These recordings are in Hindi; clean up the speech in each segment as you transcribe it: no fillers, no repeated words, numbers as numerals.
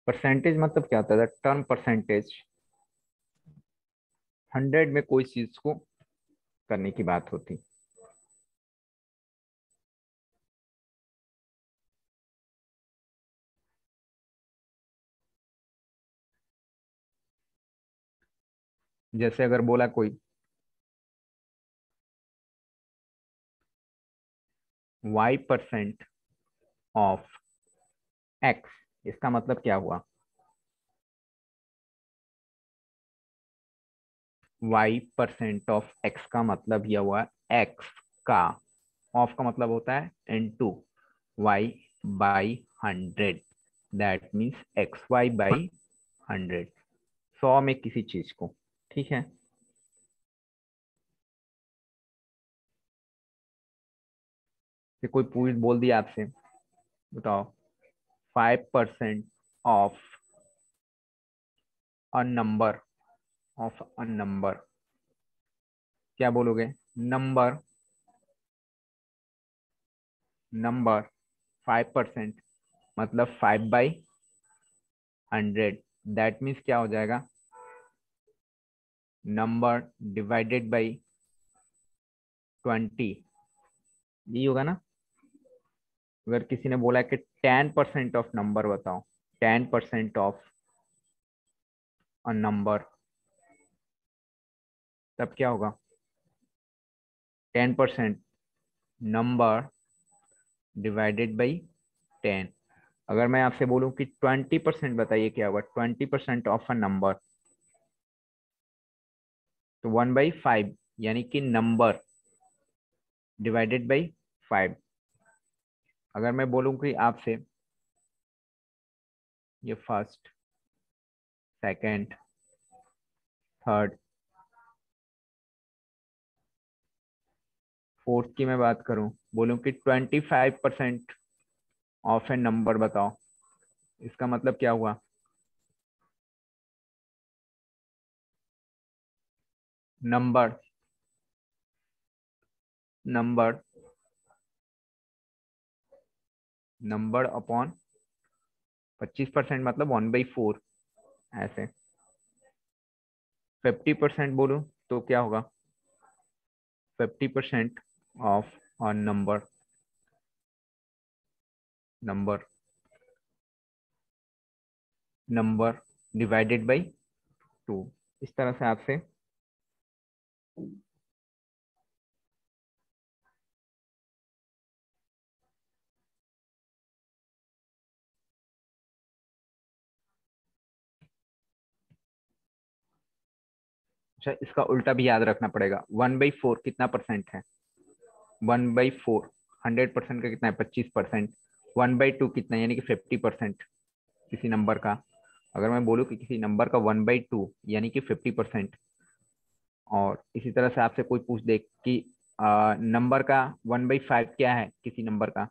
परसेंटेज मतलब क्या होता है? टर्म परसेंटेज 100 में कोई चीज को करने की बात होती। जैसे अगर बोला कोई y% ऑफ x, इसका मतलब क्या हुआ? y% ऑफ x का मतलब यह हुआ x का, ऑफ का मतलब होता है into y by 100, that means xy/100, 100 में किसी चीज को। ठीक है। फिर कोई पूछ बोल दिया आपसे, बताओ 5% of a number, of a number, क्या बोलोगे? नंबर, नंबर 5% मतलब 5/100, दैट मीन्स क्या हो जाएगा? नंबर डिवाइडेड बाई 20, यही होगा ना? अगर किसी ने बोला कि 10% ऑफ नंबर बताओ, 10% ऑफ अ नंबर, तब क्या होगा? 10% नंबर डिवाइडेड बाई 10। अगर मैं आपसे बोलूं कि 20% बताइए क्या होगा? 20% ऑफ अ नंबर, तो 1/5, यानी कि नंबर डिवाइडेड बाई 5। अगर मैं बोलूं कि आपसे ये फर्स्ट, सेकंड, थर्ड, फोर्थ की मैं बात करूं, बोलूं कि 25% ऑफ ए नंबर बताओ, इसका मतलब क्या हुआ? नंबर, नंबर, नंबर अपॉन 25% मतलब 1/4, ऐसे। 50% बोलूं तो क्या होगा? 50% ऑफ और number, number, number divided by 2। इस तरह से आपसे अच्छा, इसका उल्टा भी याद रखना पड़ेगा। 1/4 कितना परसेंट है? 1/4 100% का कितना है? 25%। 1/2 कितना, यानी कि 50% किसी नंबर का। अगर मैं बोलूँ कि किसी नंबर का 1/2 यानी कि 50%, और इसी तरह से आपसे कोई पूछ दे कि नंबर का 1/5 क्या है किसी नंबर का,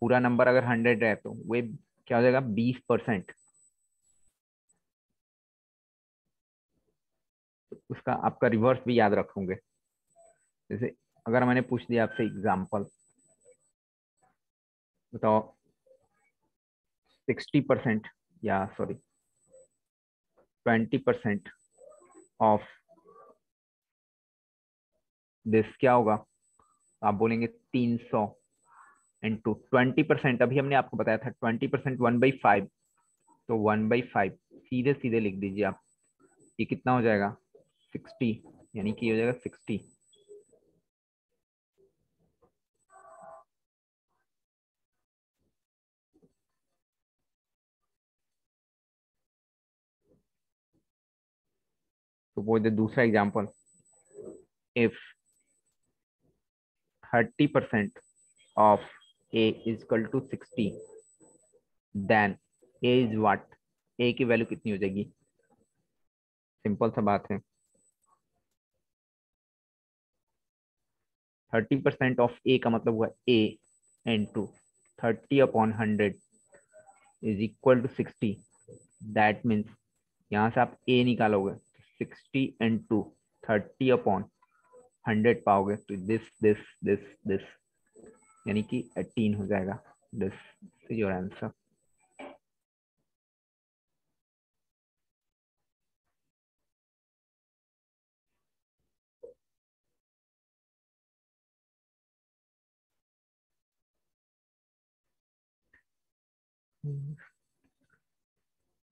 पूरा नंबर अगर 100 है तो वे क्या हो जाएगा? 20%। उसका आपका रिवर्स भी याद रखोगे। जैसे अगर मैंने पूछ दिया आपसे एग्जाम्पल, बताओ 60% या सॉरी 20% ऑफ दिस, क्या होगा? आप बोलेंगे 300 इंटू 20%, अभी हमने आपको बताया था 20% 1/5, तो 1/5 सीधे सीधे लिख दीजिए आप। ये कितना हो जाएगा? 60, यानी कि हो जाएगा 60। तो वो दूसरा एग्जाम्पल, if 30% of A is equal to 60, then A is what? A की वैल्यू कितनी हो जाएगी? सिंपल सा बात है। 30% ऑफ ए का मतलब हुआ A into 30/100 is equal to 60, that means यहाँ से आप ए निकालोगे, 60 इंटू 30/100 पाओगे, तो दिस यानी कि 18 हो जाएगा। This is your answer.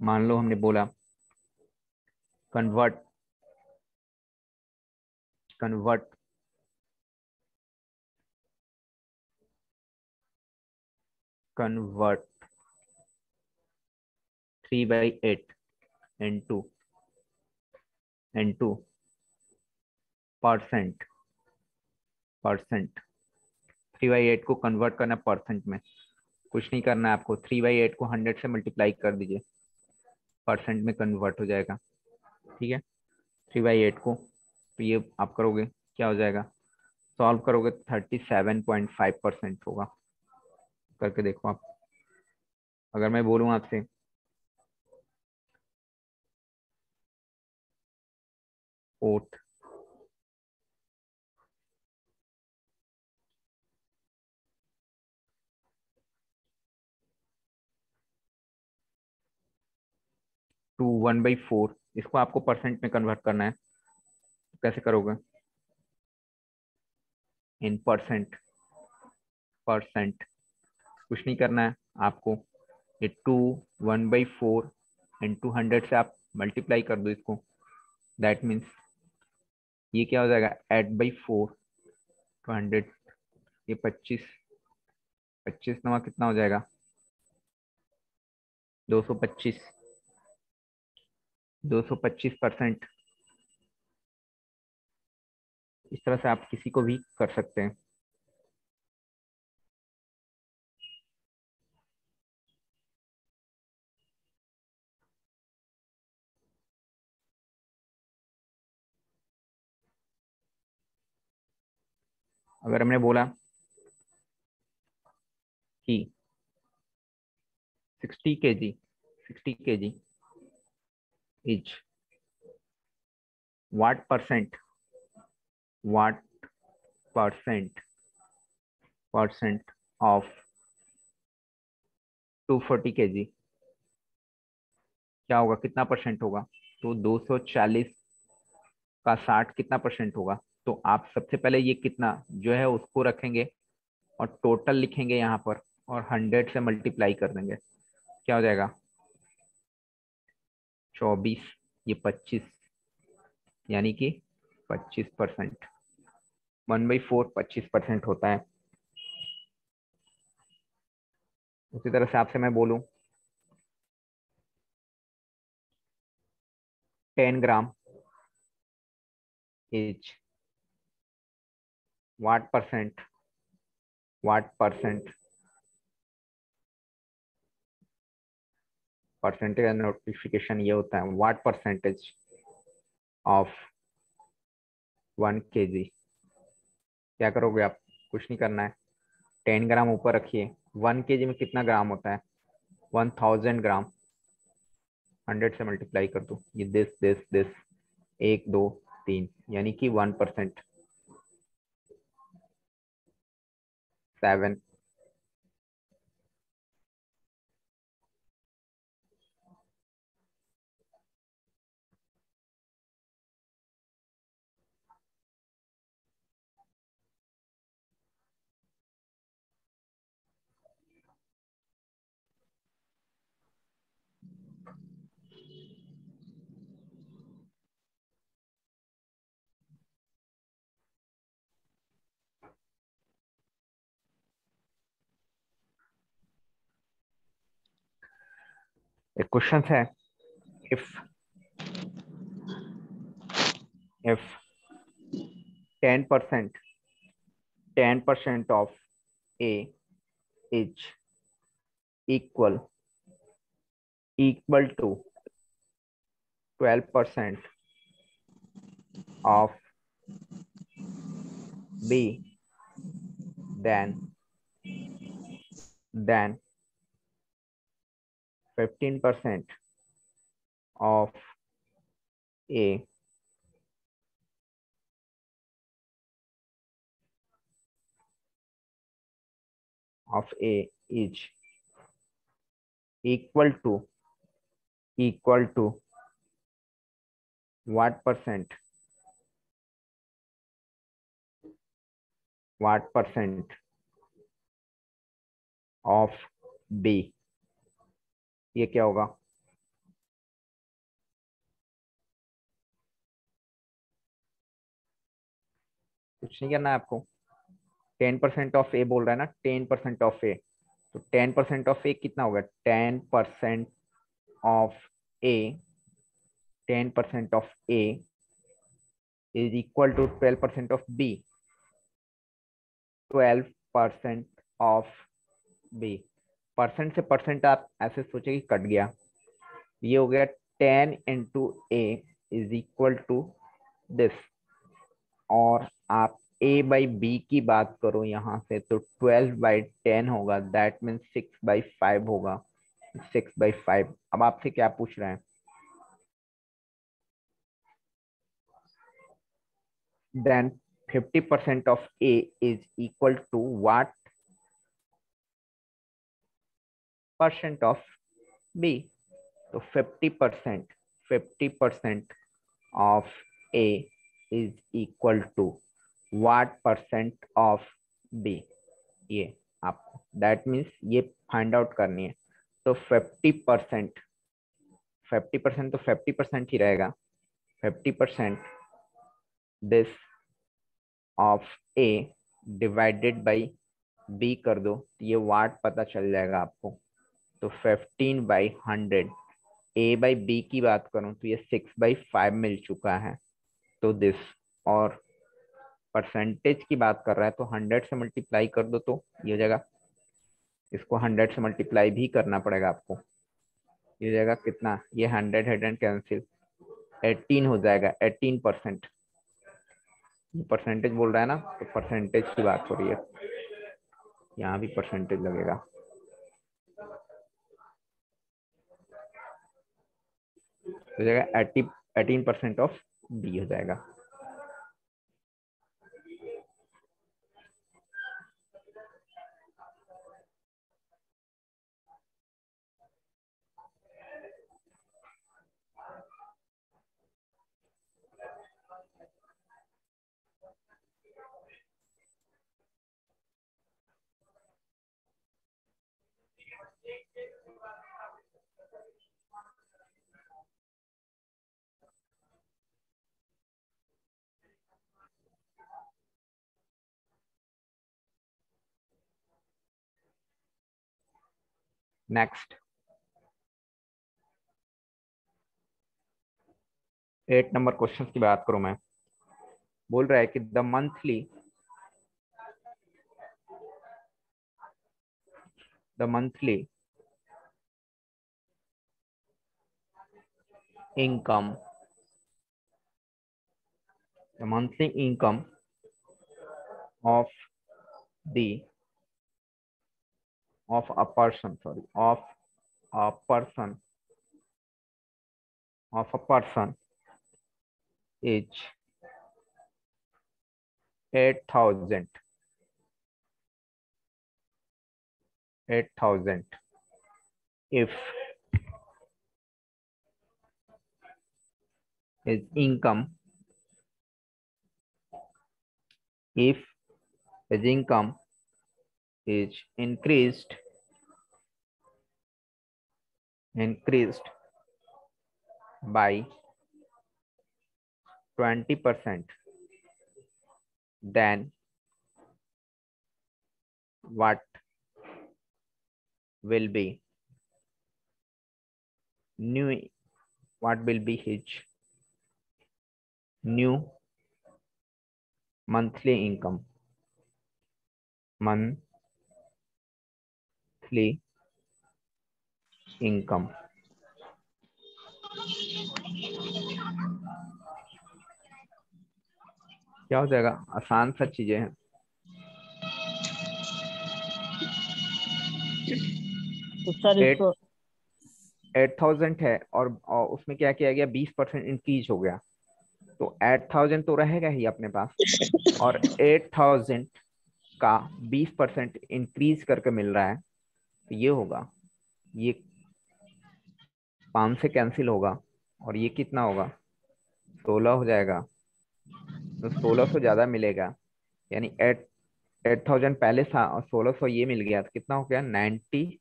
मान लो हमने बोला convert convert convert 3/8 into percent. 3/8 को कन्वर्ट करना परसेंट में, कुछ नहीं करना है आपको। 3/8 को 100 से मल्टीप्लाई कर दीजिए, परसेंट में कन्वर्ट हो जाएगा। ठीक है, 3/8 को तो ये आप करोगे क्या हो जाएगा, सॉल्व करोगे 37.5% होगा। करके देखो आप। अगर मैं बोलूँ आपसे 4 टू 1/4, इसको आपको परसेंट में कन्वर्ट करना है, तो कैसे करोगे? इन परसेंट। कुछ नहीं करना है आपको, ये 1/4 इंटू 100 से आप मल्टीप्लाई कर दो इसको। दैट मीन्स ये क्या हो जाएगा, 8/4 तो 100, ये 25 नवा कितना हो जाएगा, 225। 225%। इस तरह से आप किसी को भी कर सकते हैं। अगर हमने बोला कि 60 kg is what percent what percent of 240 kg, क्या होगा, कितना परसेंट होगा? तो 240 का 60 कितना परसेंट होगा? तो आप सबसे पहले ये कितना जो है उसको रखेंगे और टोटल लिखेंगे यहाँ पर, और 100 से मल्टीप्लाई कर देंगे। क्या हो जाएगा, 24, ये 25, यानी कि 25%। 1/4 25% होता है। उसी तरह से आपसे मैं बोलूं 10 gram is what percent percentage notification ये होता है वाट परसेंटेज ऑफ 1 kg। क्या करोगे आप, कुछ नहीं करना है, 10 ग्राम ऊपर रखिए। 1 kg में कितना ग्राम होता है, 1000 ग्राम। 100 से मल्टीप्लाई कर दो, ये दिस 1 2 3, यानी कि 1%। 7। एक क्वेश्चन है, if if 10% 10% of A is equal to 12% of B, then 15% of A is equal to what percent of B? ये क्या होगा? कुछ नहीं करना है आपको। 10% ऑफ ए बोल रहा है ना, 10% ऑफ ए। तो 10% ऑफ ए कितना होगा? 10% of A, 10% of A is equal to 12% of B. 12% of B. Percent से परसेंट आप ऐसे सोचे कि कट गया, ये हो गया 10 into a is equal to this. और आप a बाई बी की बात करो यहाँ से, तो 12/10 होगा, दैट मीन्स 6/5 होगा। 6/5। अब आपसे क्या पूछ रहे हैं? Then 50% of a is equal to what percent of b? तो 50% of a is equal to what percent of b? ये आपको दैट मीन्स ये फाइंड आउट करनी है। तो 50% तो 50% ही रहेगा। 50% this of A divided by B कर दो, ये वाट पता चल जाएगा आपको। तो 15/100। ए बाई बी की बात करूं तो ये 6/5 मिल चुका है, तो दिस। और परसेंटेज की बात कर रहा है तो 100 से मल्टीप्लाई कर दो तो ये हो जाएगा। इसको 100 से मल्टीप्लाई भी करना पड़ेगा आपको। ये हो जाएगा कितना? ये 100 100 कैंसिल, 18 हो जाएगा। 18%। ये परसेंटेज बोल रहा है ना, तो परसेंटेज की बात हो रही है, यहाँ भी परसेंटेज लगेगा। हो जाएगा 18% ऑफ बी हो जाएगा। नेक्स्ट 8 नंबर क्वेश्चन की बात करूं मैं। बोल रहा है कि the monthly income the monthly income of the of a person sorry a person of a person is 8,000 if his income if his income is increased by 20%, then what will be new what will be his new monthly income क्या हो जाएगा? आसान सा चीजें हैं। तो सर इसको 8,000 है और उसमें क्या किया गया? 20% इंक्रीज हो गया, तो 8,000 तो रहेगा ही अपने पास। और 8,000 का 20% इंक्रीज करके मिल रहा है, तो ये होगा, ये 5 से कैंसिल होगा और ये कितना होगा? 16 हो जाएगा। तो 1600 ज्यादा मिलेगा, यानी 8,000 पहले था और 1600 ये मिल गया, तो कितना हो गया? 96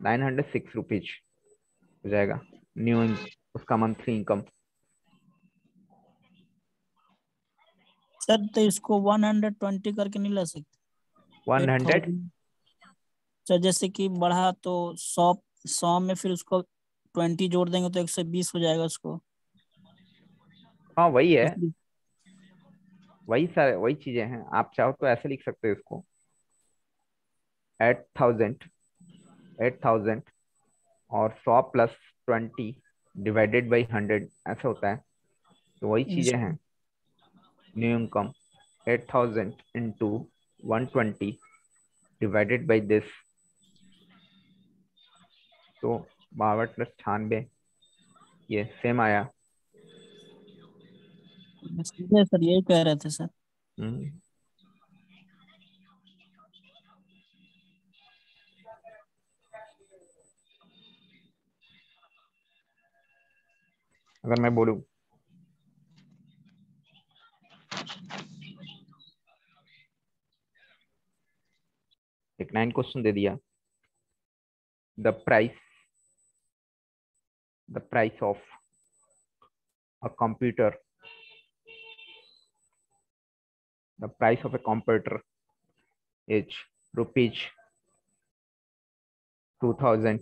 906 रुपीज हो जाएगा न्यू उसका मंथली इनकम। सर तो इसको 120 करके नहीं ला सकते? 100 8000 सर, जैसे कि बढ़ा तो 100 में फिर उसको 20 जोड़ देंगे तो 120 हो जाएगा उसको। हाँ वही तो है, फिर वही सारे वही चीजें हैं। आप चाहो तो ऐसे लिख सकते हो इसको 8000, 8000 और 100 प्लस 20 डिवाइडेड बाई 100 ऐसा होता है। तो वही चीजें हैं। New income 8000 into 120 divided by this, तो 62 प्लस 96 ये सेम आया। सीधे सर यही कह रहे थे सर। हम्म, अगर मैं बोलूं एक 9 क्वेश्चन दे दिया, the price of a computer, the price of a computer is rupees 2000,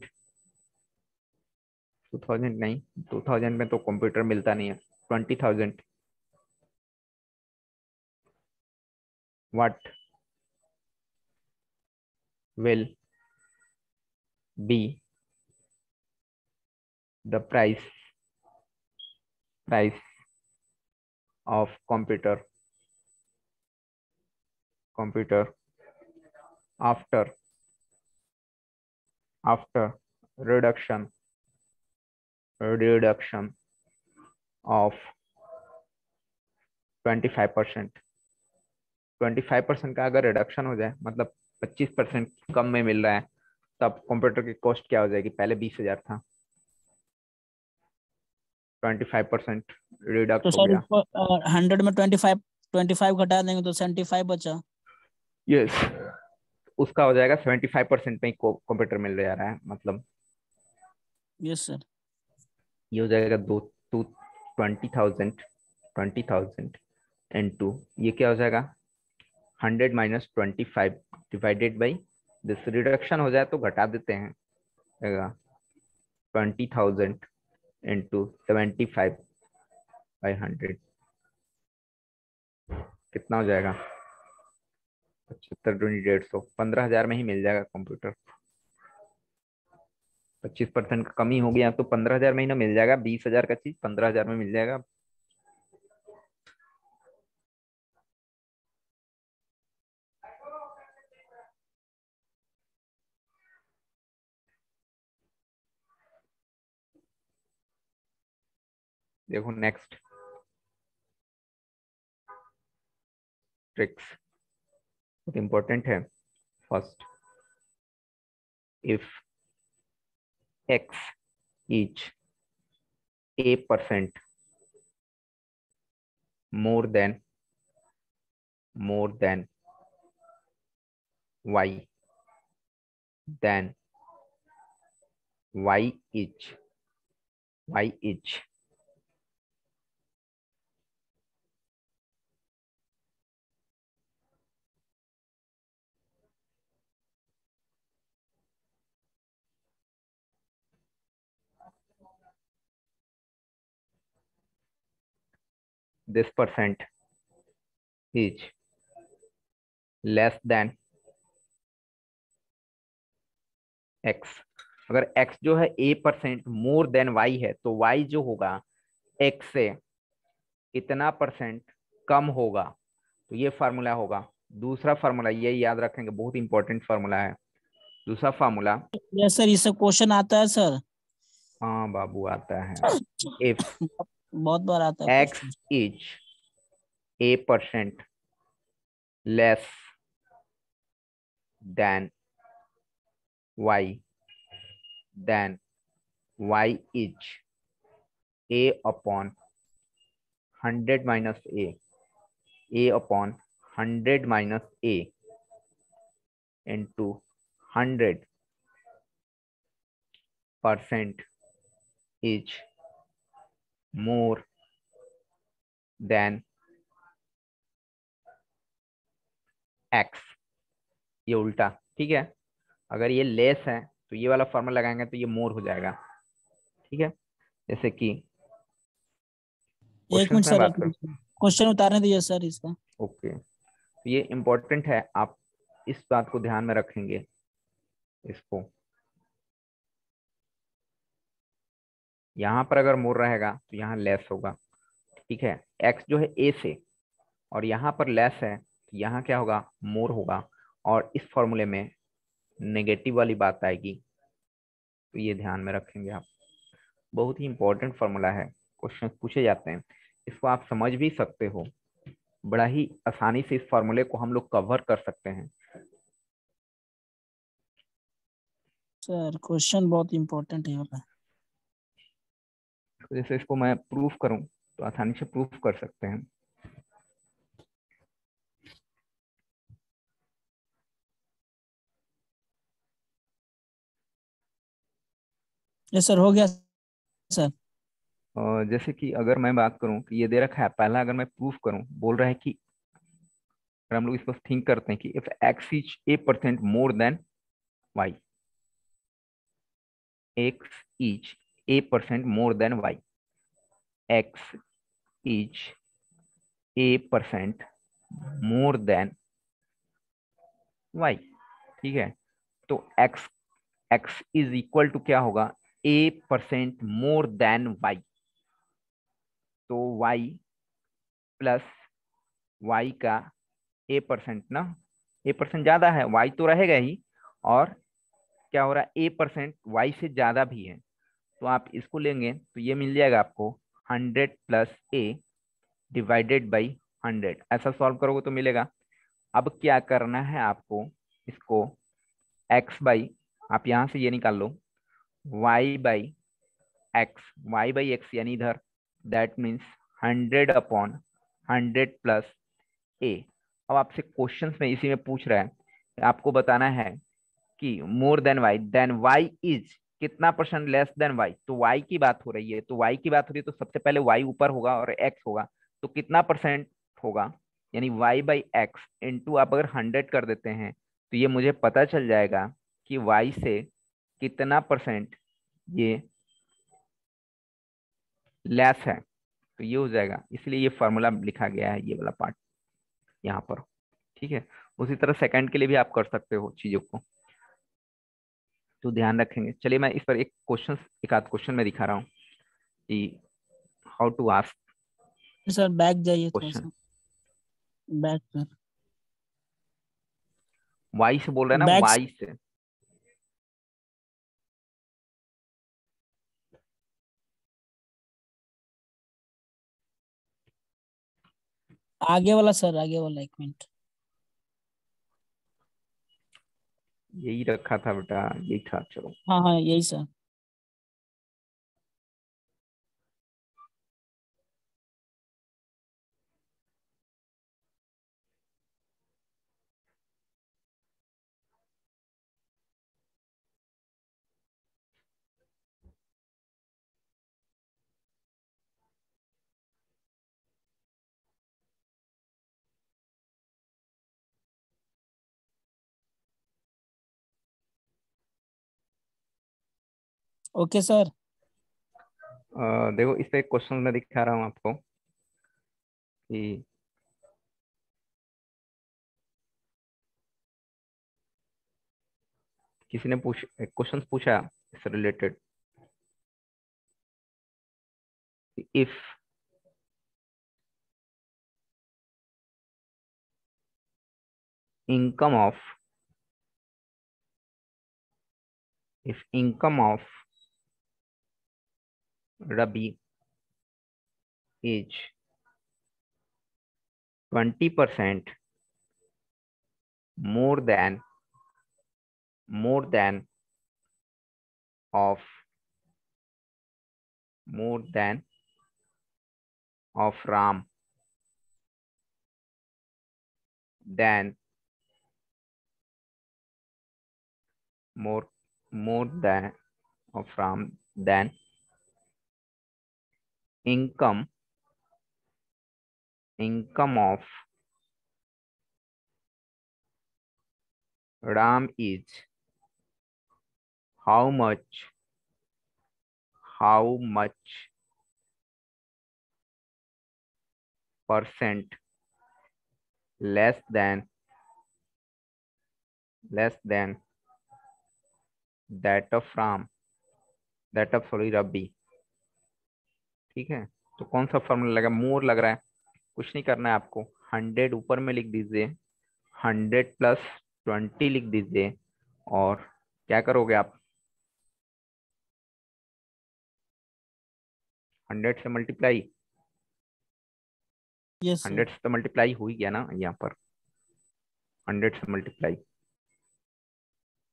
2000 नहीं, 2000 में तो कंप्यूटर मिलता नहीं है, 20,000। what will be the price of computer after reduction of 25%? 25% का अगर रिडक्शन हो जाए, मतलब 25% कम में मिल रहा है, तब कंप्यूटर की कॉस्ट क्या हो जाएगी? पहले 20,000 था, 25% तो रिडक्ट हो सर गया। इसको 100 में 25 घटा देंगे तो 75 बचा। यस, उसका हो जाएगा 75% में ही कंप्यूटर मिल जा रहा है, मतलब यस सर। ये हो जाएगा दो टू 20,000, 20,000 इंटू ये क्या हो जाएगा 100 minus 25 divided by this, reduction हो जाए तो घटा देते हैं, जाएगा 20,000 इंटू 75/100 कितना हो जाएगा? 75 दूनी 150, 15,000 में ही मिल जाएगा कंप्यूटर। 25% का कमी हो गया तो 15,000 में ही ना मिल जाएगा, 20,000 का चीज 15,000 में मिल जाएगा। देखो नेक्स्ट ट्रिक्स बहुत इंपॉर्टेंट है। First, if x each a% more than y, then y each this percent is less than x। अगर x जो है a% मोर देन y है, तो y जो होगा x से इतना परसेंट कम होगा। तो ये फार्मूला होगा। दूसरा फार्मूला ये याद रखेंगे, बहुत इंपॉर्टेंट फार्मूला है। दूसरा फार्मूला, यस सर, इससे क्वेश्चन आता है सर। हाँ बाबू आता है। इफ बहुत बार आता है x question. Is a% less than y, then y is a upon 100 minus a upon 100 minus a into 100 percent is more than x, ये उल्टा, ठीक है। अगर ये लेस है तो ये वाला फॉर्मूला लगाएंगे तो ये मोर हो जाएगा, ठीक है। जैसे कि एक क्वेश्चन मिनट में सर, एक बात करूं, मिनट सर, क्वेश्चन उतारने दीजिए सर इसका। ओके, तो ये इम्पोर्टेंट है, आप इस बात को ध्यान में रखेंगे इसको। यहाँ पर अगर मोर रहेगा तो यहाँ लेस होगा, ठीक है। एक्स जो है ए से, और यहाँ पर लेस है तो यहाँ क्या होगा, मोर होगा। और इस फॉर्मूले में नेगेटिव वाली बात आएगी, तो ये ध्यान में रखेंगे आप। बहुत ही इंपॉर्टेंट फॉर्मूला है, क्वेश्चन पूछे जाते हैं, इसको आप समझ भी सकते हो। बड़ा ही आसानी से इस फॉर्मूले को हम लोग कवर कर सकते हैं। सर क्वेश्चन बहुत इंपॉर्टेंट है वाला। तो जैसे इसको मैं प्रूफ करूं तो आसानी से प्रूफ कर सकते हैं। ये सर हो गया सर। जैसे कि अगर मैं बात करूं कि ये दे रखा है, पहला अगर मैं प्रूफ करूं, बोल रहा है कि अगर हम लोग इसको थिंक करते हैं कि if X is A percent more than Y, X is A percent more than Y, X is A percent more than Y, ठीक है। तो X X is equal to क्या होगा, A percent more than Y. तो वाई प्लस वाई का ए परसेंट ना, ए परसेंट ज्यादा है, वाई तो रहेगा ही, और क्या हो रहा है, ए परसेंट वाई से ज्यादा भी है। तो आप इसको लेंगे तो ये मिल जाएगा आपको 100 प्लस ए डिवाइडेड बाई 100, ऐसा सॉल्व करोगे तो मिलेगा। अब क्या करना है आपको, इसको x बाई, आप यहां से ये निकाल लो, y बाई एक्स यानी इधर, दैट मीन्स 100/100 प्लस ए। अब आपसे क्वेश्चंस में इसी में पूछ रहा है, आपको बताना है कि मोर देन वाई इज कितना परसेंट लेस देन वाई। तो वाई की बात हो रही है, तो वाई की बात हो रही है तो सबसे पहले वाई ऊपर होगा और एक्स होगा, तो कितना परसेंट होगा, यानी वाई बाई एक्स इंटू आप अगर 100 कर देते हैं तो ये मुझे पता चल जाएगा कि वाई से कितना परसेंट ये लेस है। तो ये हो जाएगा, इसलिए ये फॉर्मूला लिखा गया है, ये वाला पार्ट यहाँ पर, ठीक है। उसी तरह सेकंड के लिए भी आप कर सकते हो चीजों को, तो ध्यान रखेंगे। चलिए मैं इस पर एक आध क्वेश्चन में दिखा रहा हूँ कि how to ask sir back जाइए थोड़ा क्वेश्चन। सा, बैक पर। वाई से बोल रहे हैं ना, बैक वाई से। आगे वाला सर, आगे वाला, एक मिनट। यही रखा था बेटा, यही था, चलो। हाँ हाँ यही सर। Okay sir. देखो इस पे एक क्वेश्चन मैं दिखा रहा हूँ आपको कि किसी ने एक क्वेश्चन पूछा इससे related, if income of if income of Ravi is 20% more than more than of more than of Ram, then more more than of Ram, then income of Ram is how much percent less than that of Rabi। ठीक है, तो कौन सा फॉर्मूला लगा? मोर लग रहा है। कुछ नहीं करना है आपको, 100 ऊपर में लिख दीजिए, 100 + 20 लिख दीजिए, और क्या करोगे आप? 100 से मल्टीप्लाई, यस सर। 100 से तो मल्टीप्लाई हो ही गया ना यहाँ पर, 100 से मल्टीप्लाई।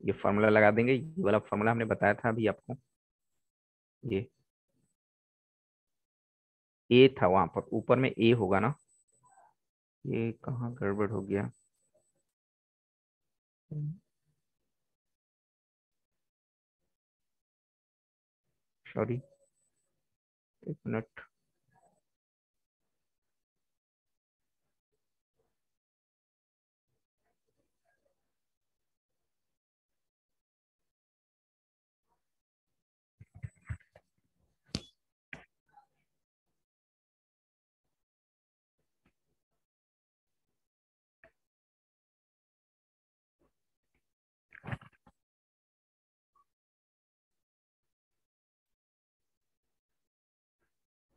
ये फॉर्मूला लगा देंगे, ये वाला फॉर्मूला हमने बताया था अभी आपको। ये ए था वहां पर, ऊपर में ए होगा ना। ये कहाँ गड़बड़ हो गया? सॉरी, एक मिनट।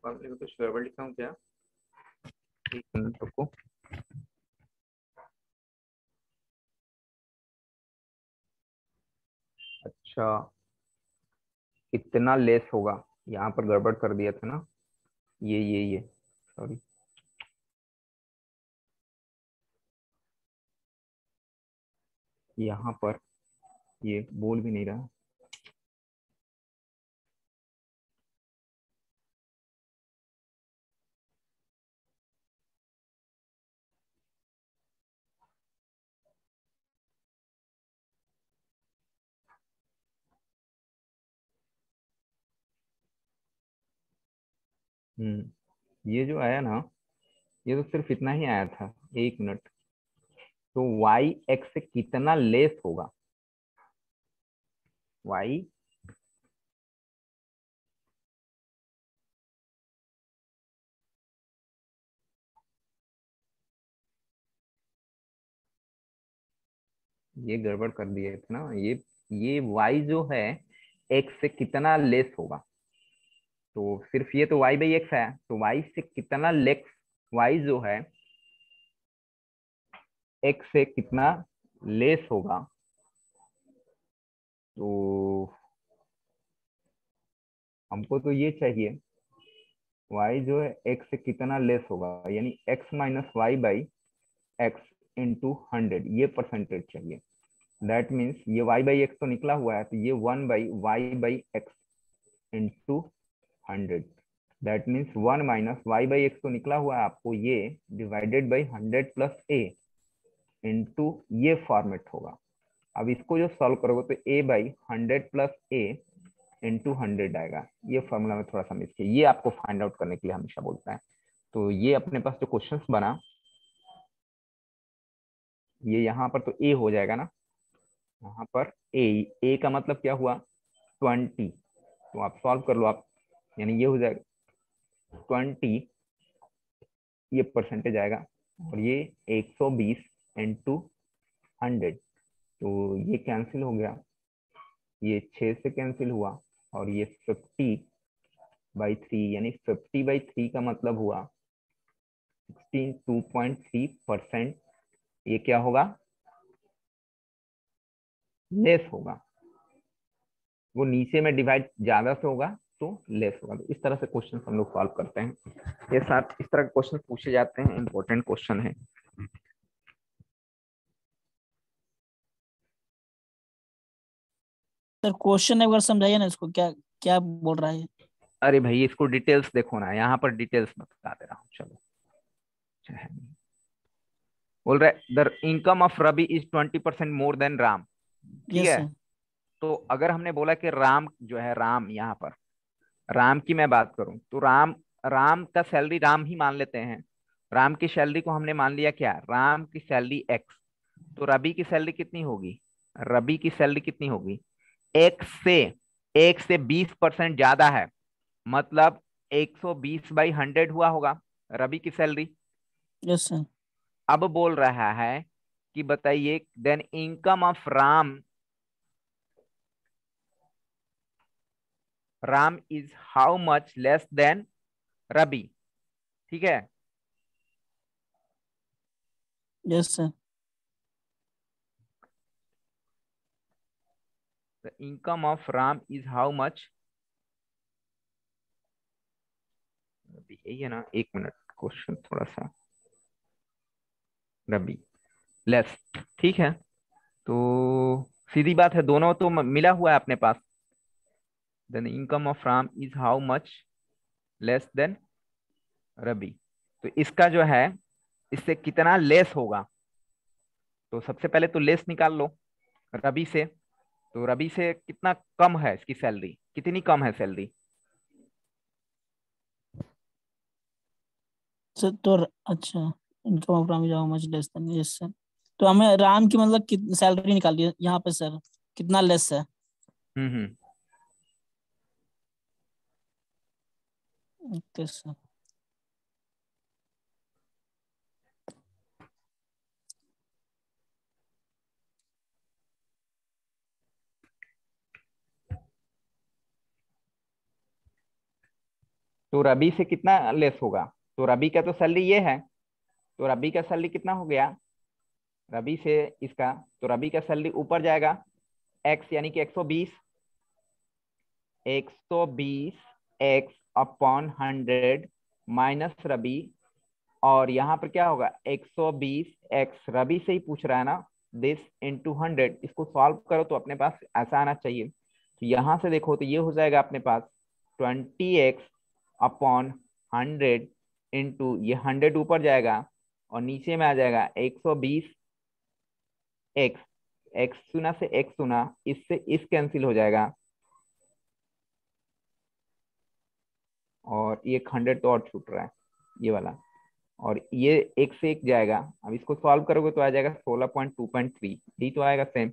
फॉर्मूले में कुछ गड़बड़ लिखा हूँ क्या? एक मिनट रुको। अच्छा, कितना लेस होगा, यहाँ पर गड़बड़ कर दिया था ना। ये सॉरी, यहाँ पर ये बोल भी नहीं रहा। ये जो आया ना, ये तो सिर्फ इतना ही आया था। एक मिनट, तो y x से कितना लेस होगा? y, ये गड़बड़ कर दिए थे ना। ये y जो है x से कितना लेस होगा? तो सिर्फ ये तो y/x है, तो y से कितना लेस, y जो है x से कितना लेस होगा? तो हमको तो ये चाहिए, y जो है x से कितना लेस होगा, यानी x - y/x इंटू 100, ये परसेंटेज चाहिए। दैट मीन्स ये y/x तो निकला हुआ है, तो ये 1/y/x into 100। That means 1 - y/x तो निकला हुआ है आपको, ये डिवाइडेड बाई 100 + a इंटू ये फॉर्मेट होगा। अब इसको जो सॉल्व करोगे तो a/100 + a इंटू 100 आएगा। ये फॉर्मूला में थोड़ा सा मिस किया, ये आपको फाइंड आउट करने के लिए हमेशा बोलता है। तो ये अपने पास जो क्वेश्चंस बना, ये यहाँ पर तो a हो जाएगा ना, यहाँ पर a का मतलब क्या हुआ? 20। तो आप सॉल्व कर लो आप, यानी ये हो जाएगा 20, ये परसेंटेज आएगा, और ये 120 इंटू 100, तो ये कैंसिल हो गया, ये 6 से कैंसिल हुआ, और ये 50/3, यानी 50/3 का मतलब हुआ 62.3%। ये क्या होगा? लेस होगा। वो नीचे में डिवाइड ज्यादा से होगा तो लेस होगा। तो इस तरह से क्वेश्चन हम लोग सॉल्व करते हैं। ये साथ इस तरह के क्वेश्चन पूछे जाते हैं, इंपॉर्टेंट क्वेश्चन है। सर क्वेश्चन एक बार समझाइए ना इसको, क्या क्या बोल रहा है? अरे भाई, इसको डिटेल्स देखो ना, यहाँ पर डिटेल्स में बता दे रहा हूँ। चलो, बोल रहा है the income of Ravi is 20% more than Ram. ठीक यस है, सर। तो अगर हमने बोला कि राम जो है, राम यहाँ पर, राम की मैं बात करूं तो राम, राम का सैलरी राम ही मान लेते हैं। राम की सैलरी को हमने मान लिया क्या, राम की सैलरी एक्स। तो रवि की सैलरी कितनी होगी, रवि की सैलरी कितनी होगी, एक से 20% ज्यादा है, मतलब 120/100 हुआ होगा रवि की सैलरी। Yes sir. अब बोल रहा है कि बताइए then income of Ram, Ram is how much less than Ravi. ठीक है, yes sir. The income of Ram is how much, यही है ना, एक मिनट, क्वेश्चन थोड़ा सा, रबी लेस। ठीक है, तो सीधी बात है, दोनों तो मिला हुआ है अपने पास। Then income of Ram is how much less than Rabi. तो इसका जो है, इससे कितना लेस होगा, तो सबसे पहले तो लेस निकाल लो रबी से। तो रबी से कितना कम है इसकी सैलरी, कितनी कम है सैलरी। सर तो अच्छा, इनकम ऑफ राम जाओ much less then, yes sir. तो हमें राम की मतलब कितनी सैलरी निकाली है यहाँ पे सर, कितना लेस है। हम्म। Okay sir. तो रबी से कितना लेस होगा, तो रबी का तो सैलरी ये है, तो रबी का सैलरी कितना हो गया, रबी से इसका, तो रबी का सैलरी ऊपर जाएगा, एक्स यानी कि 120, 120 एक्स अपॉन 100 माइनस रबी। और यहाँ पर क्या होगा, 120 एक्स रबी से ही पूछ रहा है ना, दिस इंटू 100, इसको सॉल्व करो तो अपने पास ऐसा आना चाहिए। तो यहाँ से देखो तो ये हो जाएगा अपने पास 20x अपॉन 100 इंटू ये 100 ऊपर जाएगा और नीचे में आ जाएगा 120 एक्स, एक्स सुना से एक्स सुना, इससे इस कैंसिल हो जाएगा, और ये 100 तो और छूट रहा है, ये वाला, और ये एक से एक जाएगा। अब इसको सॉल्व करोगे तो आ जाएगा 16.2.3, यही तो आएगा सेम।